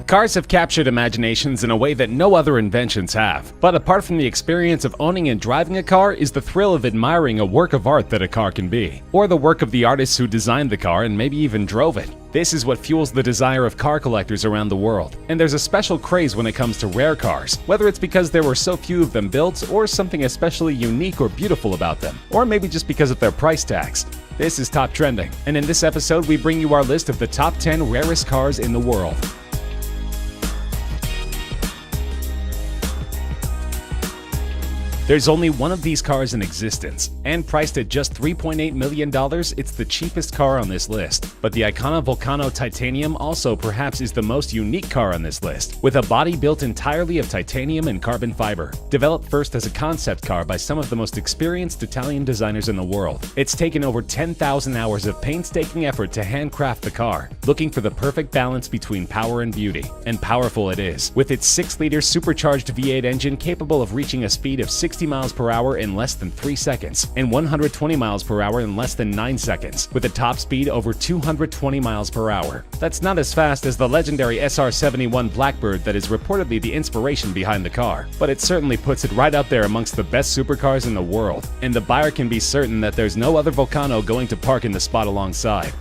Cars have captured imaginations in a way that no other inventions have. But apart from the experience of owning and driving a car is the thrill of admiring a work of art that a car can be, or the work of the artists who designed the car and maybe even drove it. This is what fuels the desire of car collectors around the world. And there's a special craze when it comes to rare cars, whether it's because there were so few of them built, or something especially unique or beautiful about them, or maybe just because of their price tags. This is Top Trending, and in this episode we bring you our list of the top 10 rarest cars in the world. There's only one of these cars in existence, and priced at just $3.8 million, it's the cheapest car on this list. But the Icona Volcano Titanium also perhaps is the most unique car on this list, with a body built entirely of titanium and carbon fiber. Developed first as a concept car by some of the most experienced Italian designers in the world, it's taken over 10,000 hours of painstaking effort to handcraft the car, looking for the perfect balance between power and beauty. And powerful it is, with its 6-liter supercharged V8 engine capable of reaching a speed of 60 miles per hour in less than 3 seconds, and 120 miles per hour in less than 9 seconds, with a top speed over 220 miles per hour. That's not as fast as the legendary SR-71 Blackbird that is reportedly the inspiration behind the car, but it certainly puts it right up there amongst the best supercars in the world, and the buyer can be certain that there's no other Volcano going to park in the spot alongside.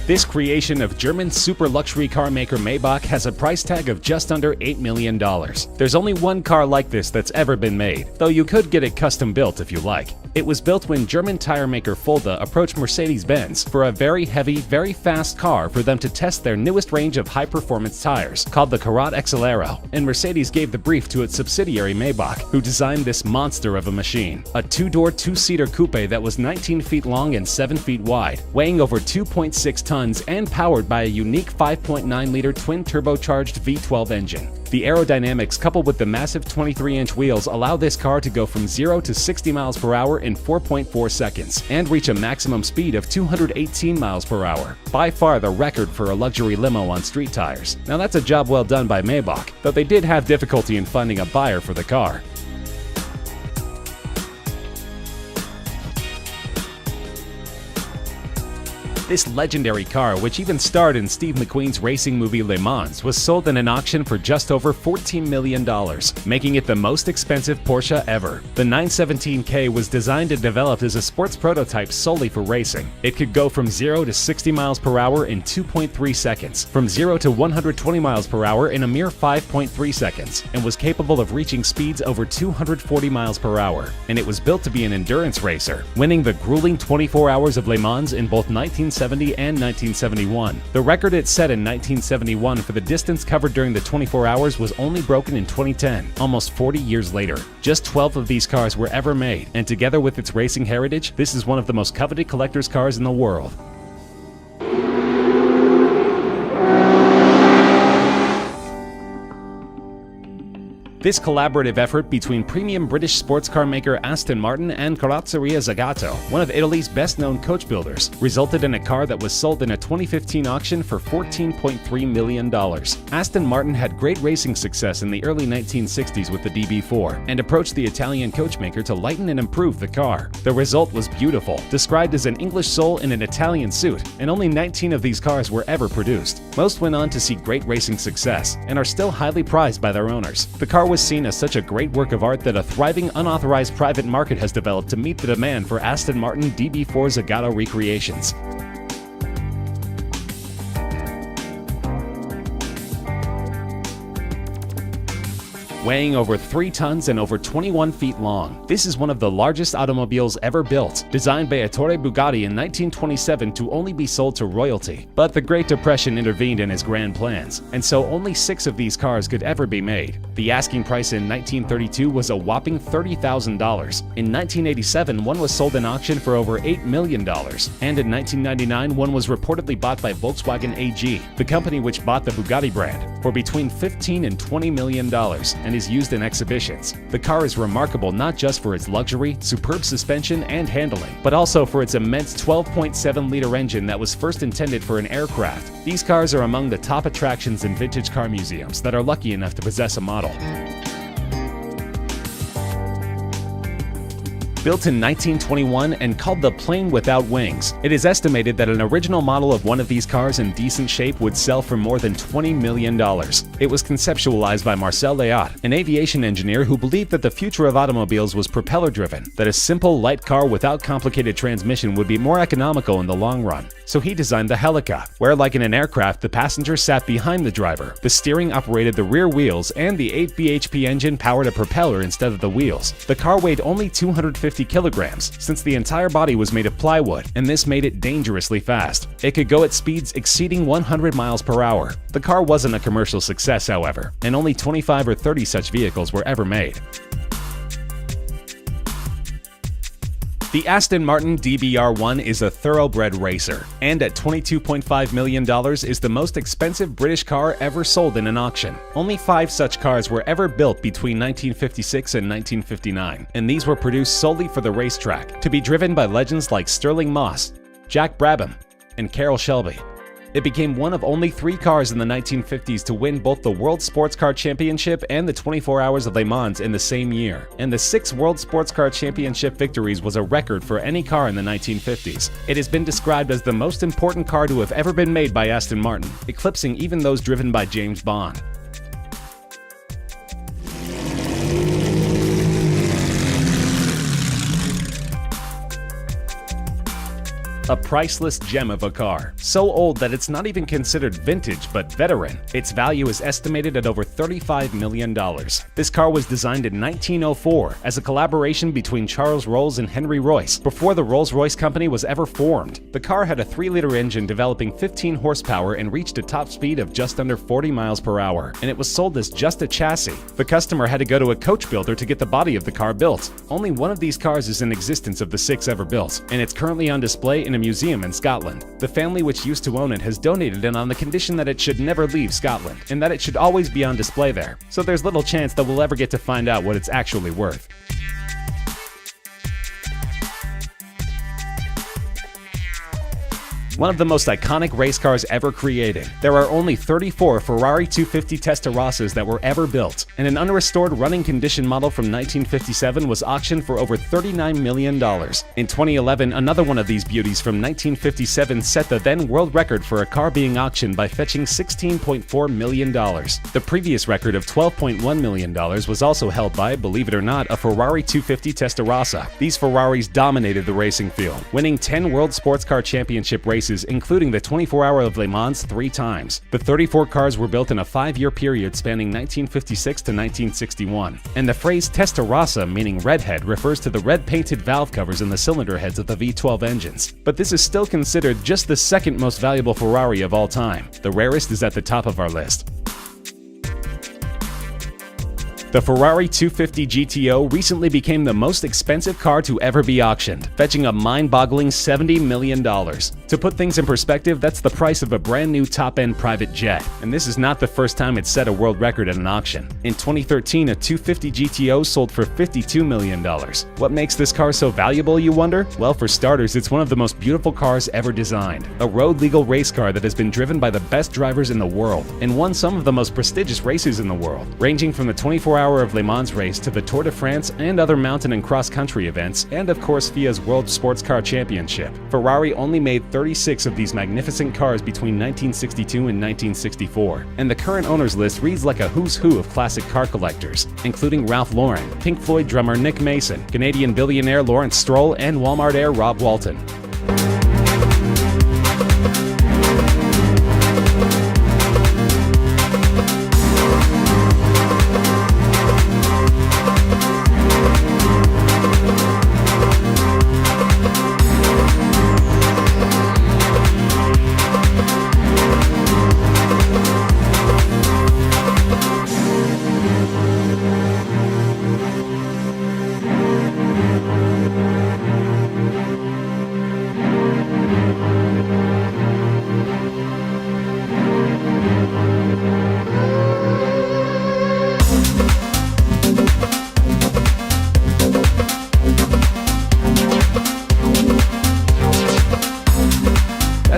This creation of German super luxury car maker Maybach has a price tag of just under $8 million. There's only one car like this that's ever been made, though you could get it custom built if you like. It was built when German tire maker Fulda approached Mercedes-Benz for a very heavy, very fast car for them to test their newest range of high-performance tires, called the Karat XL, and Mercedes gave the brief to its subsidiary Maybach, who designed this monster of a machine. A 2-door, 2-seater coupe that was 19 feet long and 7 feet wide, weighing over 2.6 tons and powered by a unique 5.9-liter twin-turbocharged V12 engine. The aerodynamics coupled with the massive 23-inch wheels allow this car to go from 0 to 60 miles per hour in 4.4 seconds and reach a maximum speed of 218 miles per hour, by far the record for a luxury limo on street tires. Now that's a job well done by Maybach, though they did have difficulty in finding a buyer for the car. This legendary car, which even starred in Steve McQueen's racing movie Le Mans, was sold in an auction for just over $14 million, making it the most expensive Porsche ever. The 917K was designed and developed as a sports prototype solely for racing. It could go from 0 to 60 miles per hour in 2.3 seconds, from 0 to 120 miles per hour in a mere 5.3 seconds, and was capable of reaching speeds over 240 miles per hour. And it was built to be an endurance racer, winning the grueling 24 hours of Le Mans in both 1970 and 1971. The record it set in 1971 for the distance covered during the 24 hours was only broken in 2010, almost 40 years later. Just 12 of these cars were ever made, and together with its racing heritage, this is one of the most coveted collector's cars in the world. This collaborative effort between premium British sports car maker Aston Martin and Carrozzeria Zagato, one of Italy's best-known coach builders, resulted in a car that was sold in a 2015 auction for $14.3 million. Aston Martin had great racing success in the early 1960s with the DB4, and approached the Italian coachmaker to lighten and improve the car. The result was beautiful, described as an English soul in an Italian suit, and only 19 of these cars were ever produced. Most went on to see great racing success, and are still highly prized by their owners. The car was seen as such a great work of art that a thriving unauthorized private market has developed to meet the demand for Aston Martin DB4 Zagato recreations. Weighing over 3 tons and over 21 feet long, this is one of the largest automobiles ever built, designed by Ettore Bugatti in 1927 to only be sold to royalty. But the Great Depression intervened in his grand plans, and so only 6 of these cars could ever be made. The asking price in 1932 was a whopping $30,000. In 1987, one was sold in auction for over $8 million, and in 1999, one was reportedly bought by Volkswagen AG, the company which bought the Bugatti brand, for between $15 and $20 million, and is used in exhibitions. The car is remarkable not just for its luxury, superb suspension, and handling, but also for its immense 12.7-liter engine that was first intended for an aircraft. These cars are among the top attractions in vintage car museums that are lucky enough to possess a model. Built in 1921 and called the plane without wings, it is estimated that an original model of one of these cars in decent shape would sell for more than $20 million. It was conceptualized by Marcel Léaut, an aviation engineer who believed that the future of automobiles was propeller-driven, that a simple, light car without complicated transmission would be more economical in the long run. So he designed the Helica, where like in an aircraft, the passenger sat behind the driver, the steering operated the rear wheels, and the 8 bhp engine powered a propeller instead of the wheels. The car weighed only 250 kilograms, since the entire body was made of plywood, and this made it dangerously fast. It could go at speeds exceeding 100 miles per hour. The car wasn't a commercial success, however, and only 25 or 30 such vehicles were ever made. The Aston Martin DBR1 is a thoroughbred racer, and at $22.5 million is the most expensive British car ever sold in an auction. Only 5 such cars were ever built between 1956 and 1959, and these were produced solely for the racetrack, to be driven by legends like Stirling Moss, Jack Brabham, and Carroll Shelby. It became one of only 3 cars in the 1950s to win both the World Sports Car Championship and the 24 Hours of Le Mans in the same year, and the 6 World Sports Car Championship victories was a record for any car in the 1950s. It has been described as the most important car to have ever been made by Aston Martin, eclipsing even those driven by James Bond. A priceless gem of a car, so old that it's not even considered vintage but veteran. Its value is estimated at over $35 million. This car was designed in 1904 as a collaboration between Charles Rolls and Henry Royce, before the Rolls-Royce company was ever formed. The car had a 3-liter engine developing 15 horsepower and reached a top speed of just under 40 miles per hour, and it was sold as just a chassis. The customer had to go to a coach builder to get the body of the car built. Only one of these cars is in existence of the 6 ever built, and it's currently on display in a museum in Scotland. The family which used to own it has donated it on the condition that it should never leave Scotland, and that it should always be on display there, so there's little chance that we'll ever get to find out what it's actually worth. One of the most iconic race cars ever created. There are only 34 Ferrari 250 Testarossas that were ever built, and an unrestored running condition model from 1957 was auctioned for over $39 million. In 2011, another one of these beauties from 1957 set the then world record for a car being auctioned by fetching $16.4 million. The previous record of $12.1 million was also held by, believe it or not, a Ferrari 250 Testarossa. These Ferraris dominated the racing field, winning 10 World Sports Car Championship races, including the 24 Hour of Le Mans 3 times. The 34 cars were built in a 5-year period spanning 1956 to 1961, and the phrase Testarossa, meaning redhead, refers to the red painted valve covers in the cylinder heads of the V12 engines. But this is still considered just the second most valuable Ferrari of all time. The rarest is at the top of our list. The Ferrari 250 GTO recently became the most expensive car to ever be auctioned, fetching a mind-boggling $70 million. To put things in perspective, that's the price of a brand new top-end private jet, and this is not the first time it set a world record at an auction. In 2013, a 250 GTO sold for $52 million. What makes this car so valuable, you wonder? Well, for starters, it's one of the most beautiful cars ever designed. A road-legal race car that has been driven by the best drivers in the world, and won some of the most prestigious races in the world, ranging from the 24 Hour of Le Mans race to the Tour de France and other mountain and cross-country events, and of course FIA's World Sports Car Championship. Ferrari only made 36 of these magnificent cars between 1962 and 1964, and the current owners list reads like a who's who of classic car collectors, including Ralph Lauren, Pink Floyd drummer Nick Mason, Canadian billionaire Lawrence Stroll, and Walmart heir Rob Walton.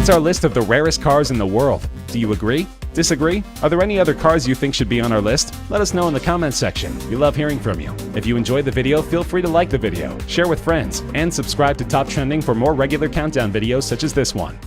That's our list of the rarest cars in the world. Do you agree? Disagree? Are there any other cars you think should be on our list? Let us know in the comments section. We love hearing from you. If you enjoyed the video, feel free to like the video, share with friends, and subscribe to Top Trending for more regular countdown videos such as this one.